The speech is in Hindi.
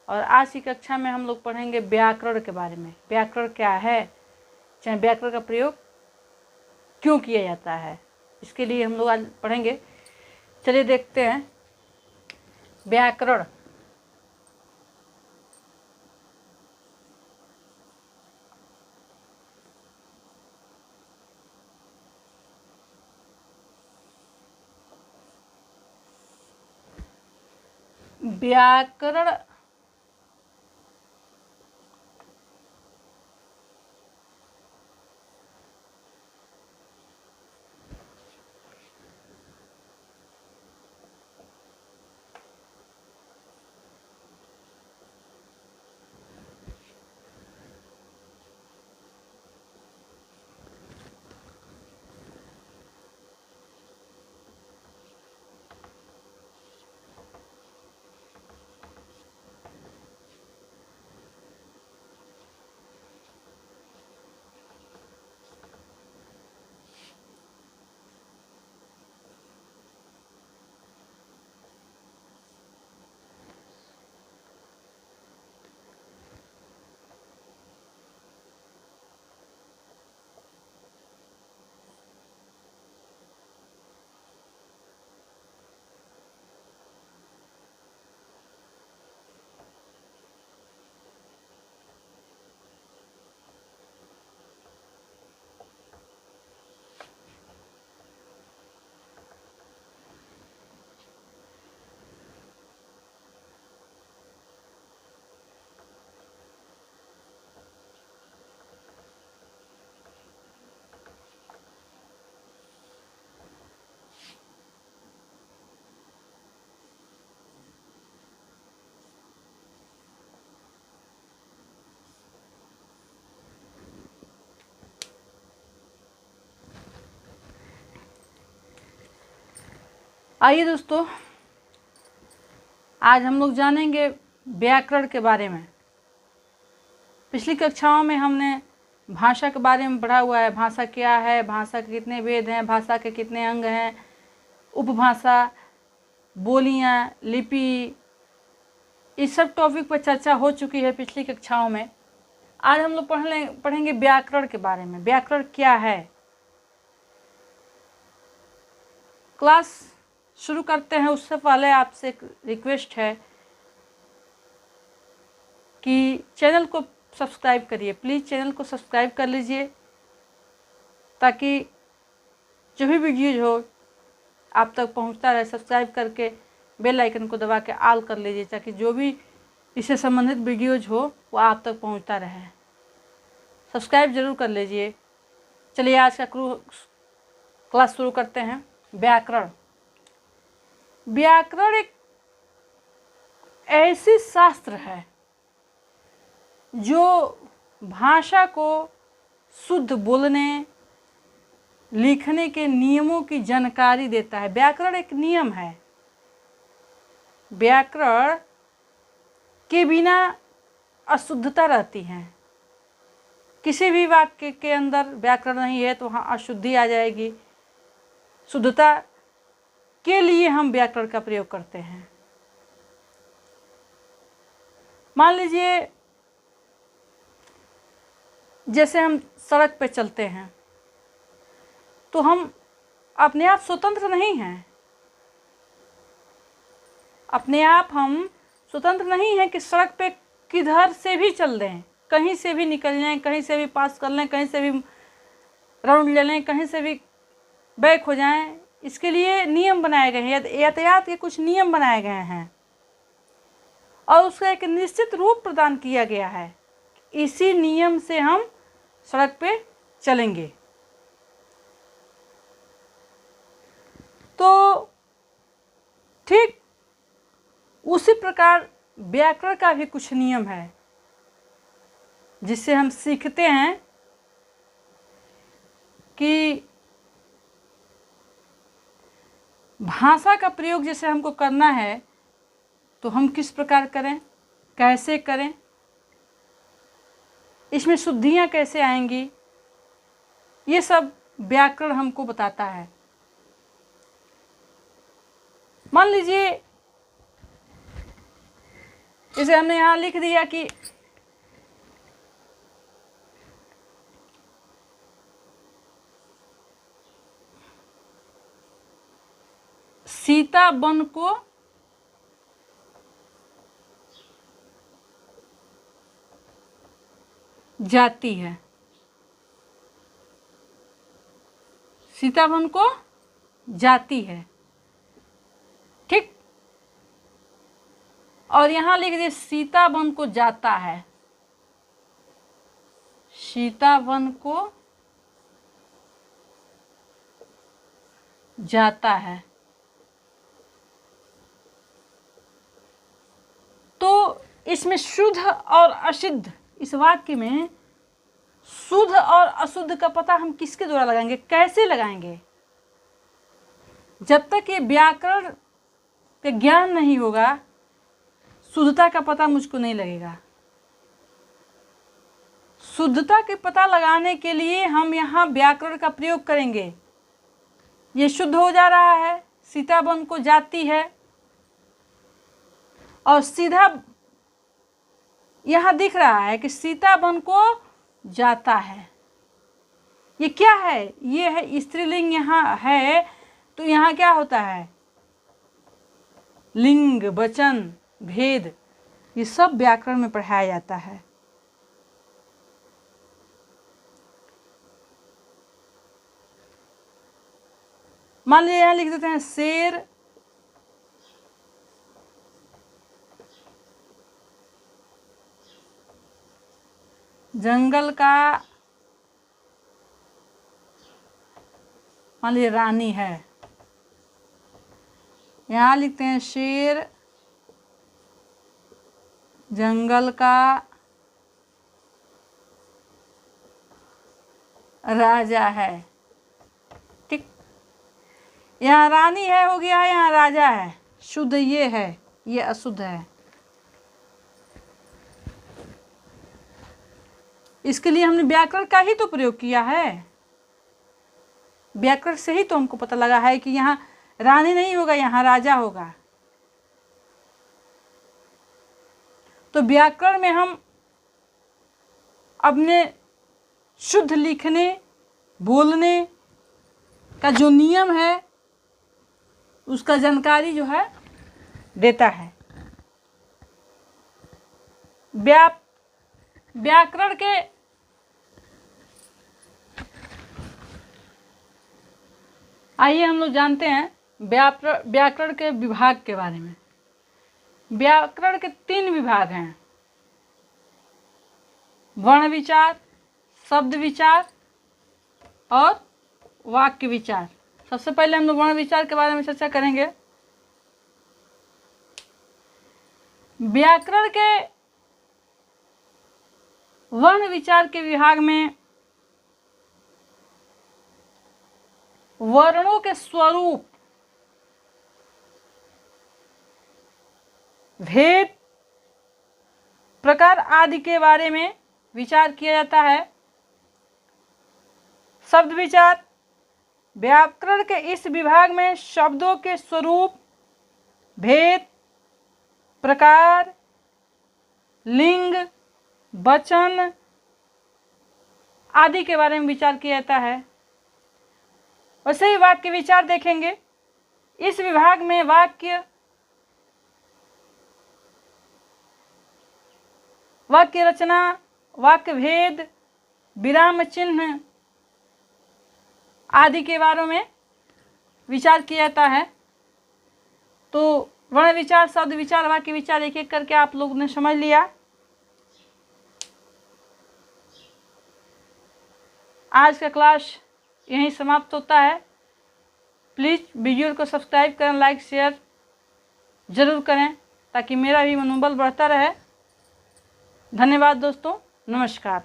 और आज की कक्षा में हम लोग पढ़ेंगे व्याकरण के बारे में। व्याकरण क्या है, चाहे व्याकरण का प्रयोग क्यों किया जाता है, इसके लिए हम लोग आज पढ़ेंगे। चलिए देखते हैं व्याकरण। व्याकरण आइए दोस्तों, आज हम लोग जानेंगे व्याकरण के बारे में। पिछली कक्षाओं में हमने भाषा के बारे में पढ़ा हुआ है। भाषा क्या है, भाषा के कितने भेद हैं, भाषा के कितने अंग हैं, उपभाषा, बोलियां, लिपि, इस सब टॉपिक पर चर्चा हो चुकी है पिछली कक्षाओं में। आज हम लोग पढ़ेंगे व्याकरण के बारे में। व्याकरण क्या है। क्लास शुरू करते हैं उससे पहले आपसे एक रिक्वेस्ट है कि चैनल को सब्सक्राइब करिए। प्लीज़ चैनल को सब्सक्राइब कर लीजिए ताकि जो भी वीडियोज हो आप तक पहुंचता रहे। सब्सक्राइब करके बेल आइकन को दबा के ऑल कर लीजिए ताकि जो भी इससे संबंधित वीडियोज हो वो आप तक पहुंचता रहे। सब्सक्राइब ज़रूर कर लीजिए। चलिए आज का क्लास शुरू करते हैं। व्याकरण। व्याकरण एक ऐसी शास्त्र है जो भाषा को शुद्ध बोलने लिखने के नियमों की जानकारी देता है। व्याकरण एक नियम है। व्याकरण के बिना अशुद्धता रहती है। किसी भी वाक्य के अंदर व्याकरण नहीं है तो वहाँ अशुद्धि आ जाएगी। शुद्धता के लिए हम व्याकरण का प्रयोग करते हैं। मान लीजिए जैसे हम सड़क पे चलते हैं तो हम अपने आप स्वतंत्र नहीं हैं। अपने आप हम स्वतंत्र नहीं हैं कि सड़क पे किधर से भी चल दें, कहीं से भी निकल जाएं, कहीं से भी पास कर लें, कहीं से भी राउंड ले लें, कहीं से भी बैक हो जाएं। इसके लिए नियम बनाए गए हैं। यातायात के कुछ नियम बनाए गए हैं और उसका एक निश्चित रूप प्रदान किया गया है। इसी नियम से हम सड़क पे चलेंगे। तो ठीक उसी प्रकार व्याकरण का भी कुछ नियम है जिससे हम सीखते हैं कि भाषा का प्रयोग जैसे हमको करना है तो हम किस प्रकार करें, कैसे करें, इसमें शुद्धियाँ कैसे आएंगी, ये सब व्याकरण हमको बताता है। मान लीजिए इसे हमने यहाँ लिख दिया कि सीता वन को जाती है, सीता वन को जाती है, ठीक। और यहां लिख दिए सीता वन को जाता है, सीता वन को जाता है। तो इसमें शुद्ध और अशुद्ध, इस वाक्य में शुद्ध और अशुद्ध का पता हम किसके द्वारा लगाएंगे, कैसे लगाएंगे? जब तक ये व्याकरण का ज्ञान नहीं होगा, शुद्धता का पता मुझको नहीं लगेगा। शुद्धता के पता लगाने के लिए हम यहाँ व्याकरण का प्रयोग करेंगे। ये शुद्ध हो जा रहा है, सीता वन को जाती है, और सीधा यहाँ दिख रहा है कि सीता वन को जाता है। ये क्या है? ये है स्त्रीलिंग यहाँ है, तो यहाँ क्या होता है? लिंग, वचन, भेद, ये सब व्याकरण में पढ़ाया जाता है। मान लीजिए यहाँ लिख देते हैं शेर जंगल का, मान लीजिए रानी है, यहाँ लिखते हैं शेर जंगल का राजा है, ठीक। यहाँ रानी है हो गया है, यहाँ राजा है, शुद्ध ये है, ये अशुद्ध है। इसके लिए हमने व्याकरण का ही तो प्रयोग किया है, व्याकरण से ही तो हमको पता लगा है कि यहाँ रानी नहीं होगा, यहाँ राजा होगा। तो व्याकरण में हम अपने शुद्ध लिखने बोलने का जो नियम है उसका जानकारी जो है देता है। व्याकरण के आइए हम लोग जानते हैं व्याकरण के विभाग के बारे में। व्याकरण के 3 विभाग हैं, वर्ण विचार, शब्द विचार और वाक्य विचार। सबसे पहले हम लोग वर्ण विचार के बारे में चर्चा करेंगे। व्याकरण के वर्ण विचार के विभाग में वर्णों के स्वरूप, भेद, प्रकार आदि के बारे में विचार किया जाता है। शब्द विचार, व्याकरण के इस विभाग में शब्दों के स्वरूप, भेद, प्रकार, लिंग, वचन आदि के बारे में विचार किया जाता है। वैसे ही वाक्य विचार देखेंगे। इस विभाग में वाक्य रचना, वाक्य भेद, विराम चिन्ह आदि के बारे में विचार किया जाता है। तो वर्ण विचार, शब्द विचार, वाक्य विचार एक एक करके आप लोगों ने समझ लिया। आज का क्लास यहीं समाप्त होता है। प्लीज़ वीडियो को सब्सक्राइब करें, लाइक शेयर ज़रूर करें ताकि मेरा भी मनोबल बढ़ता रहे। धन्यवाद दोस्तों, नमस्कार।